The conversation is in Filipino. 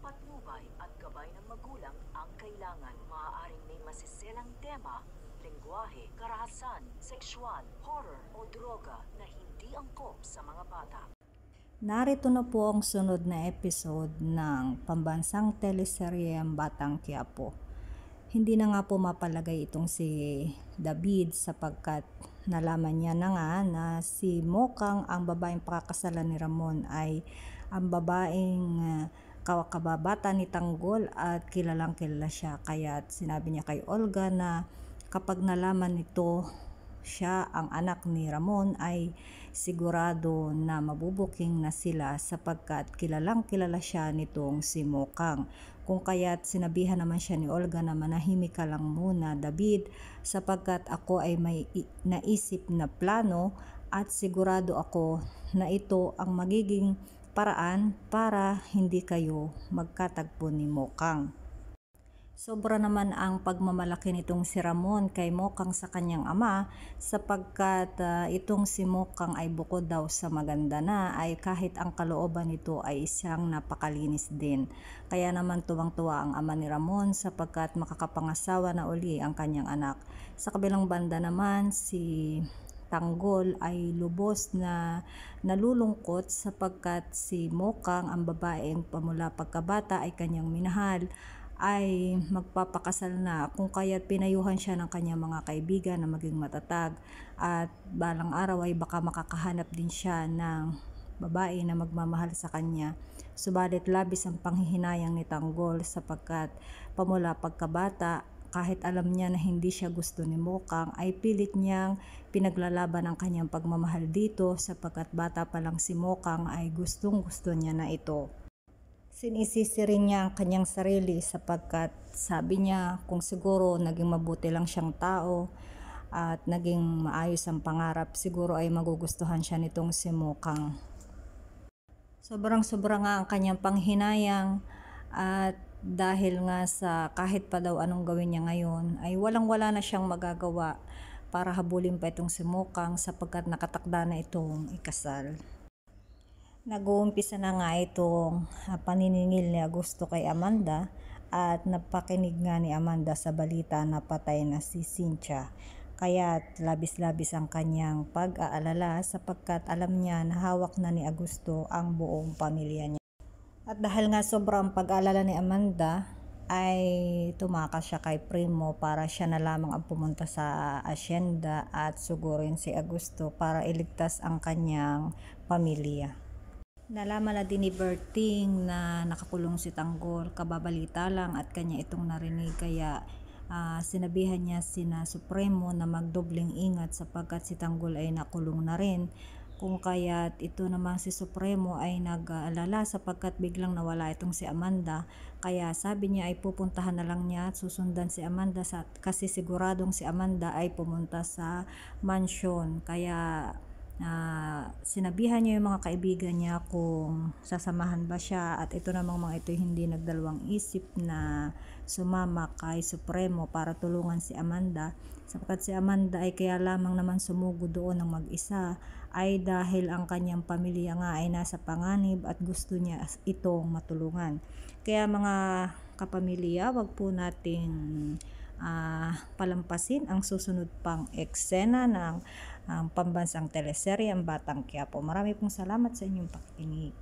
patnubay at gabay ng magulang ang kailangan. Maaaring may masiselang tema, lengguwahe, karahasan, sexual, horror o droga na hindi angkop sa mga bata. Narito na po ang sunod na episode ng pambansang teleserye ang Batang Quiapo. Hindi na nga po mapalagay itong si David sapagkat nalaman niya na nga na si Mokang, ang babaeng pakakasalan ni Ramon, ay ang babaeng kababata ni Tanggol at kilalang kilala siya. Kaya sinabi niya kay Olga na kapag nalaman nito siya ang anak ni Ramon ay sigurado na mabubuking na sila sapagkat kilalang kilala siya nitong si Mokang. Kung kaya't sinabihan naman siya ni Olga na manahimik ka lang muna, David, sapagkat ako ay may naisip na plano at sigurado ako na ito ang magiging paraan para hindi kayo magkatagpo ni Mokang. Sobra naman ang pagmamalaki nitong si Ramon kay Mokang sa kanyang ama sapagkat itong si Mokang ay bukod daw sa maganda na ay kahit ang kalooban nito ay isang napakalinis din. Kaya naman tuwang-tuwa ang ama ni Ramon sapagkat makakapangasawa na uli ang kanyang anak. Sa kabilang banda naman si Tanggol ay lubos na nalulungkot sapagkat si Mokang, ang babaeng pamula pagkabata ay kanyang minahal, ay magpapakasal na, kung kaya't pinayuhan siya ng kanyang mga kaibigan na maging matatag at balang araw ay baka makakahanap din siya ng babae na magmamahal sa kanya. Subalit labis ang panghihinayang ni Tanggol sapagkat pamula pagkabata, kahit alam niya na hindi siya gusto ni Mokang, ay pilit niyang pinaglalaban ang kanyang pagmamahal dito sapagkat bata pa lang si Mokang ay gustong gusto niya na ito. Sinisisi rin niya ang kanyang sarili sapagkat sabi niya kung siguro naging mabuti lang siyang tao at naging maayos ang pangarap, siguro ay magugustuhan siya nitong si Mokang. Sobrang-sobra nga ang kanyang panghinayang at dahil nga sa kahit pa daw anong gawin niya ngayon ay walang-wala na siyang magagawa para habulin pa itong si Mokang sapagkat nakatakda na itong ikasal. Nag-uumpisa na nga itong paniningil ni Augusto kay Amanda at napakinig nga ni Amanda sa balita na patay na si Cynthia. Kaya't labis-labis ang kanyang pag-aalala sapagkat alam niya na hawak na ni Augusto ang buong pamilya niya. At dahil nga sobrang pag-aalala ni Amanda ay tumakas siya kay Primo para siya na lamang ang pumunta sa asyenda at sugurin si Augusto para iligtas ang kanyang pamilya. Nalaman na din ni Berting na nakakulong si Tanggol, kababalita lang at kanya itong narinig kaya sinabihan niya sina Supremo na magdobling ingat sapagkat si Tanggol ay nakulong na rin. Kung kaya't ito namang si Supremo ay nag-aalala sapagkat biglang nawala itong si Amanda. Kaya sabi niya ay pupuntahan na lang niya at susundan si Amanda kasi siguradong si Amanda ay pumunta sa mansyon. Kaya sinabihan niya yung mga kaibigan niya kung sasamahan ba siya at ito namang mga ito hindi nagdalawang isip na sumama kay Supremo para tulungan si Amanda sapagkat si Amanda ay kaya lamang naman sumugo doon ng mag-isa ay dahil ang kanyang pamilya nga ay nasa panganib at gusto niya itong matulungan. Kaya mga kapamilya, wag po nating palampasin ang susunod pang eksena ng pambansang teleserye ang Batang Quiapo. Marami pong salamat sa inyong pakikinig.